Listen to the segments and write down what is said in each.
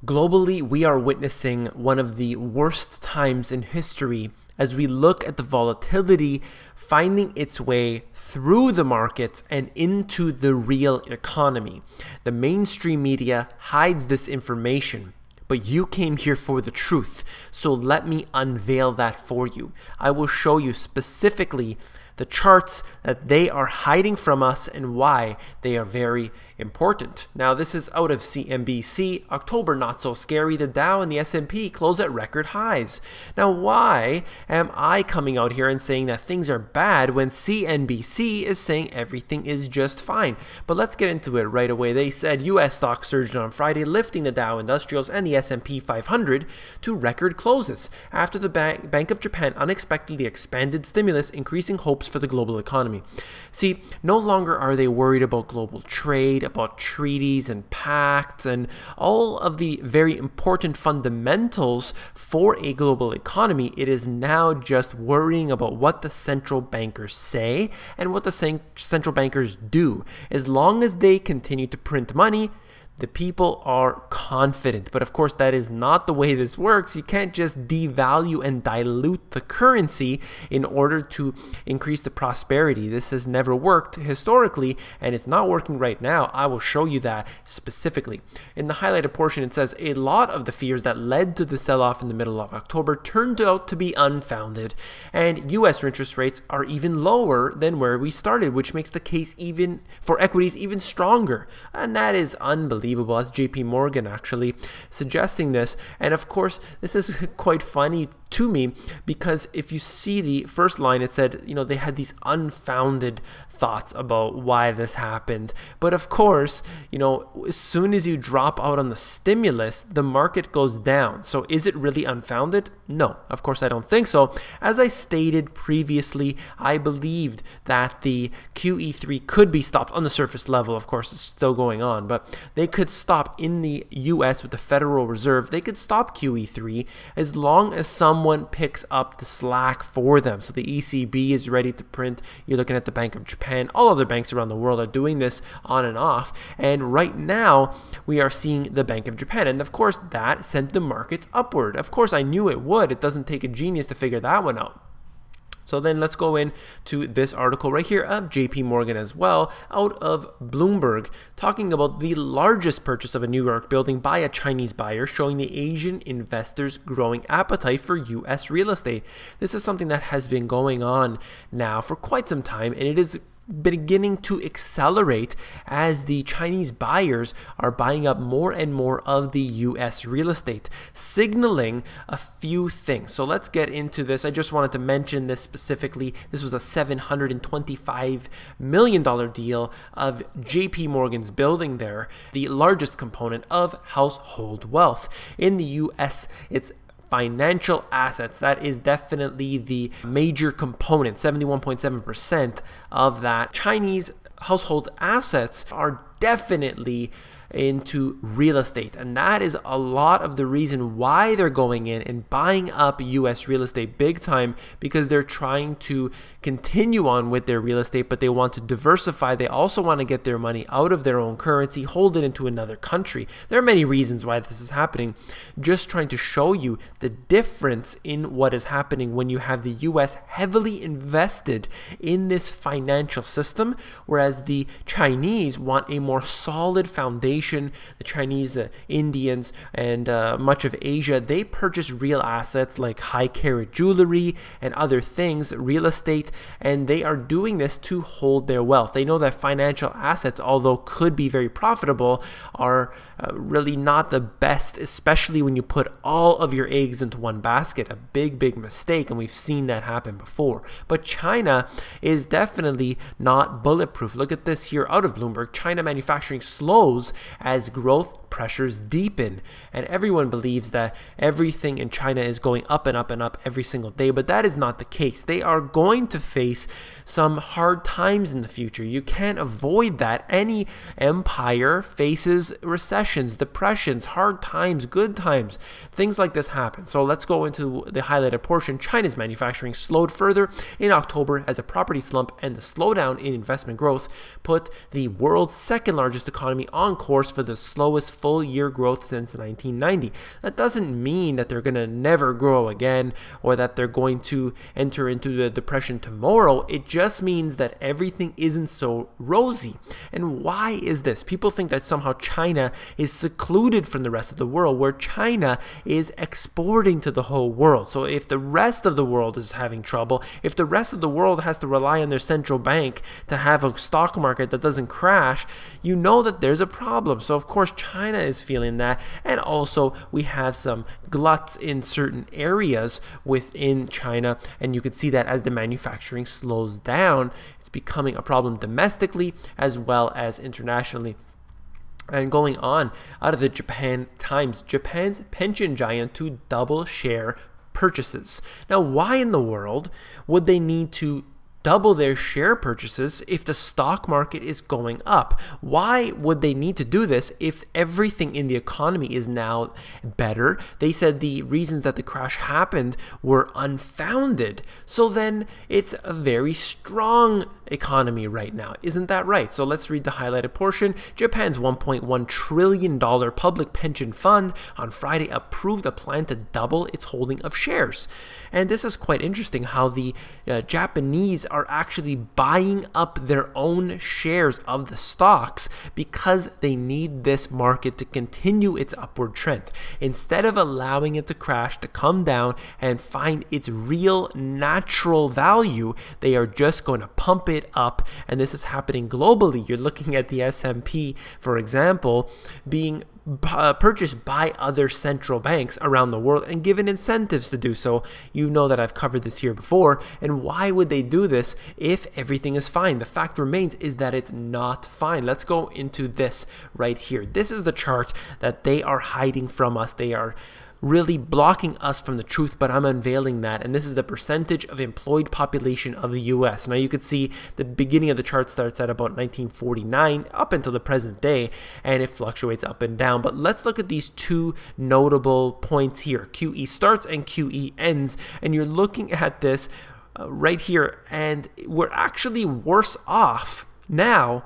Globally, we are witnessing one of the worst times in history as we look at the volatility finding its way through the markets and into the real economy. The mainstream media hides this information, but you came here for the truth, so let me unveil that for you. I will show you specifically the charts that they are hiding from us and why they are very important. Now, this is out of CNBC. October not so scary. The Dow and the S&P close at record highs. Now, why am I coming out here and saying that things are bad when CNBC is saying everything is just fine? But let's get into it right away. They said U.S. stocks surged on Friday, lifting the Dow Industrials and the S&P 500 to record closes after the Bank of Japan unexpectedly expanded stimulus, increasing hopes for the global economy. See, no longer are they worried about global trade, about treaties and pacts, and all of the very important fundamentals for a global economy. It is now just worrying about what the central bankers say and what the central bankers do. As long as they continue to print money, the people are confident. But of course, that is not the way this works. You can't just devalue and dilute the currency in order to increase the prosperity. This has never worked historically, and it's not working right now. I will show you that specifically. In the highlighted portion, it says a lot of the fears that led to the sell-off in the middle of October turned out to be unfounded, and U.S. interest rates are even lower than where we started, which makes the case even for equities even stronger. And that is unbelievable. That's JPMorgan actually suggesting this. And of course, this is quite funny to me because if you see the first line, it said, you know, they had these unfounded thoughts about why this happened. But of course, you know, as soon as you drop out on the stimulus, the market goes down. So is it really unfounded? No, of course I don't think so. As I stated previously, I believed that the QE3 could be stopped on the surface level. Of course, it's still going on, but they could stop in the US with the Federal Reserve. They could stop QE3 as long as someone picks up the slack for them. So the ECB is ready to print. You're looking at the Bank of Japan. All other banks around the world are doing this on and off. And right now, we are seeing the Bank of Japan. And of course, that sent the markets upward. Of course, I knew it would. It doesn't take a genius to figure that one out. So then let's go into this article right here of JPMorgan as well, out of Bloomberg, talking about the largest purchase of a New York building by a Chinese buyer, showing the Asian investors' growing appetite for U.S. real estate. This is something that has been going on now for quite some time, and it is beginning to accelerate as the Chinese buyers are buying up more and more of the US real estate, signaling a few things. So let's get into this. I just wanted to mention this specifically. This was a $725 million deal of JP Morgan's building there, the largest component of household wealth. In the US, it's financial assets. That is definitely the major component, 71.7% of that. Chinese household assets are definitely into real estate, and that is a lot of the reason why they're going in and buying up US real estate big time, because they're trying to continue on with their real estate, but they want to diversify. They also want to get their money out of their own currency, hold it into another country. There are many reasons why this is happening. Just trying to show you the difference in what is happening when you have the US heavily invested in this financial system, whereas the Chinese want a more solid foundation. The Chinese, Indians, and much of Asia, they purchase real assets like high-carat jewelry and other things, real estate, and they are doing this to hold their wealth. They know that financial assets, although could be very profitable, are really not the best, especially when you put all of your eggs into one basket. A big, big mistake, and we've seen that happen before. But China is definitely not bulletproof. Look at this here out of Bloomberg. China manufacturing slows as growth pressures deepen, and everyone believes that everything in China is going up and up and up every single day, but that is not the case. They are going to face some hard times in the future. You can't avoid that. Any empire faces recessions, depressions, hard times, good times. Things like this happen. So let's go into the highlighted portion. China's manufacturing slowed further in October as a property slump and the slowdown in investment growth put the world's second largest economy on course course for the slowest full-year growth since 1990. That doesn't mean that they're going to never grow again or that they're going to enter into the depression tomorrow. It just means that everything isn't so rosy. And why is this? People think that somehow China is secluded from the rest of the world, where China is exporting to the whole world. So if the rest of the world is having trouble, if the rest of the world has to rely on their central bank to have a stock market that doesn't crash, you know that there's a problem. So of course China is feeling that, and also we have some gluts in certain areas within China, and you can see that as the manufacturing slows down, it's becoming a problem domestically as well as internationally. And going on out of the Japan Times, Japan's pension giant to double share purchases. Now, why in the world would they need to double their share purchases if the stock market is going up? Why would they need to do this if everything in the economy is now better? They said the reasons that the crash happened were unfounded. So then it's a very strong economy right now. Isn't that right? So let's read the highlighted portion. Japan's $1.1 trillion public pension fund on Friday approved a plan to double its holding of shares. And this is quite interesting how the Japanese are actually buying up their own shares of the stocks because they need this market to continue its upward trend. Instead of allowing it to crash, to come down and find its real natural value, they are just going to pump it up. And this is happening globally. You're looking at the S&P, for example, being purchased by other central banks around the world and given incentives to do so. You know that I've covered this here before. And why would they do this if everything is fine? The fact remains is that it's not fine. Let's go into this right here. This is the chart that they are hiding from us. They are really blocking us from the truth, but I'm unveiling that. And this is the percentage of employed population of the US. Now you could see the beginning of the chart starts at about 1949 up until the present day, and it fluctuates up and down. But let's look at these two notable points here. QE starts and QE ends, and you're looking at this right here, and we're actually worse off now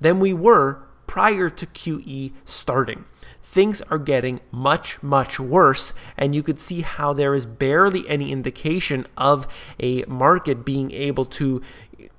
than we were prior to QE starting. Things are getting much, much worse, and you could see how there is barely any indication of a market being able to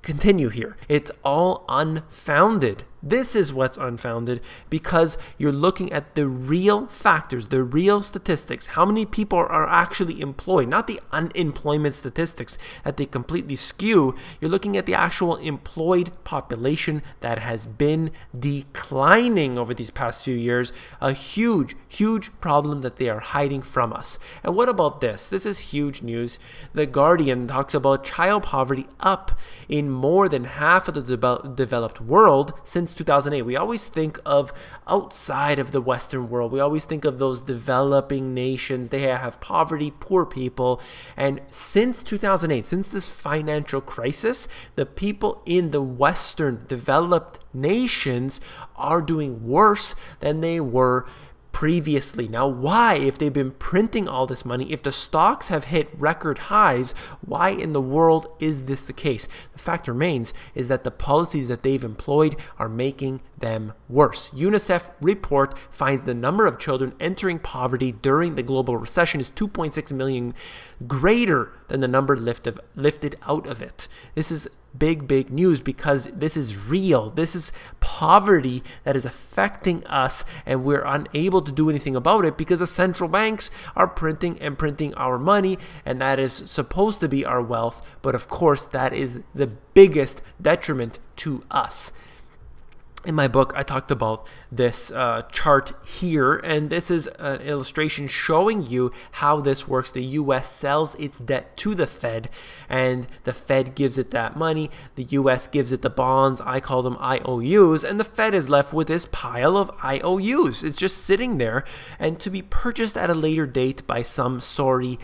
continue here. It's all unfounded. This is what's unfounded, because you're looking at the real factors, the real statistics. How many people are actually employed, not the unemployment statistics that they completely skew. You're looking at the actual employed population that has been declining over these past few years. A huge, huge problem that they are hiding from us. And what about this? This is huge news. The Guardian talks about child poverty up in more than half of the developed world since 2008. We always think of outside of the Western world. We always think of those developing nations. They have poverty, poor people. And since 2008, since this financial crisis, the people in the Western developed nations are doing worse than they were previously. Now, why, if they've been printing all this money, if the stocks have hit record highs, why in the world is this the case? The fact remains is that the policies that they've employed are making them worse. UNICEF report finds the number of children entering poverty during the global recession is 2.6 million greater than the number lifted out of it. This is big news, because this is real. This is poverty that is affecting us, and we're unable to do anything about it because the central banks are printing and printing our money, and that is supposed to be our wealth. But of course, that is the biggest detriment to us. In my book, I talked about this chart here, and this is an illustration showing you how this works. The U.S. sells its debt to the Fed, and the Fed gives it that money. The U.S. gives it the bonds. I call them IOUs, and the Fed is left with this pile of IOUs. It's just sitting there and to be purchased at a later date by some sorry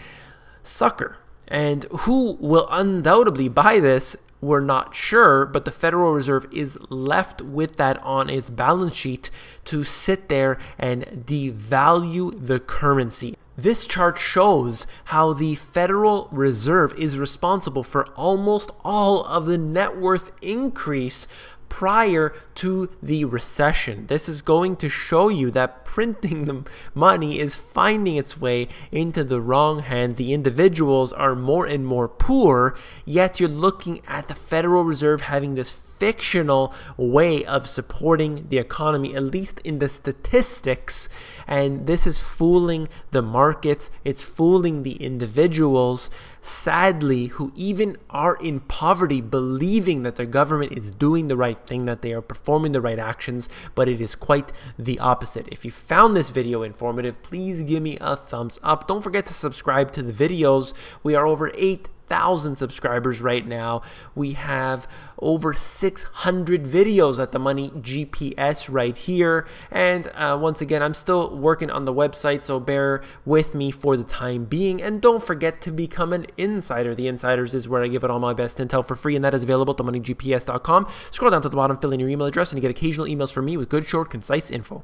sucker. And who will undoubtedly buy this? We're not sure, but the Federal Reserve is left with that on its balance sheet to sit there and devalue the currency. This chart shows how the Federal Reserve is responsible for almost all of the net worth increase prior to the recession. This is going to show you that printing the money is finding its way into the wrong hand. The individuals are more and more poor, yet you're looking at the Federal Reserve having this fictional way of supporting the economy, at least in the statistics, and this is fooling the markets, it's fooling the individuals, sadly, who even are in poverty, believing that their government is doing the right thing, that they are performing the right actions, but it is quite the opposite. If you found this video informative, please give me a thumbs up. Don't forget to subscribe to the videos. We are over 8,000 subscribers right now. We have over 600 videos at the Money GPS right here. And once again, I'm still working on the website, so bear with me for the time being. And don't forget to become an insider. The Insiders is where I give it all my best intel for free, and that is available at themoneygps.com. Scroll down to the bottom, fill in your email address, and you get occasional emails from me with good, short, concise info.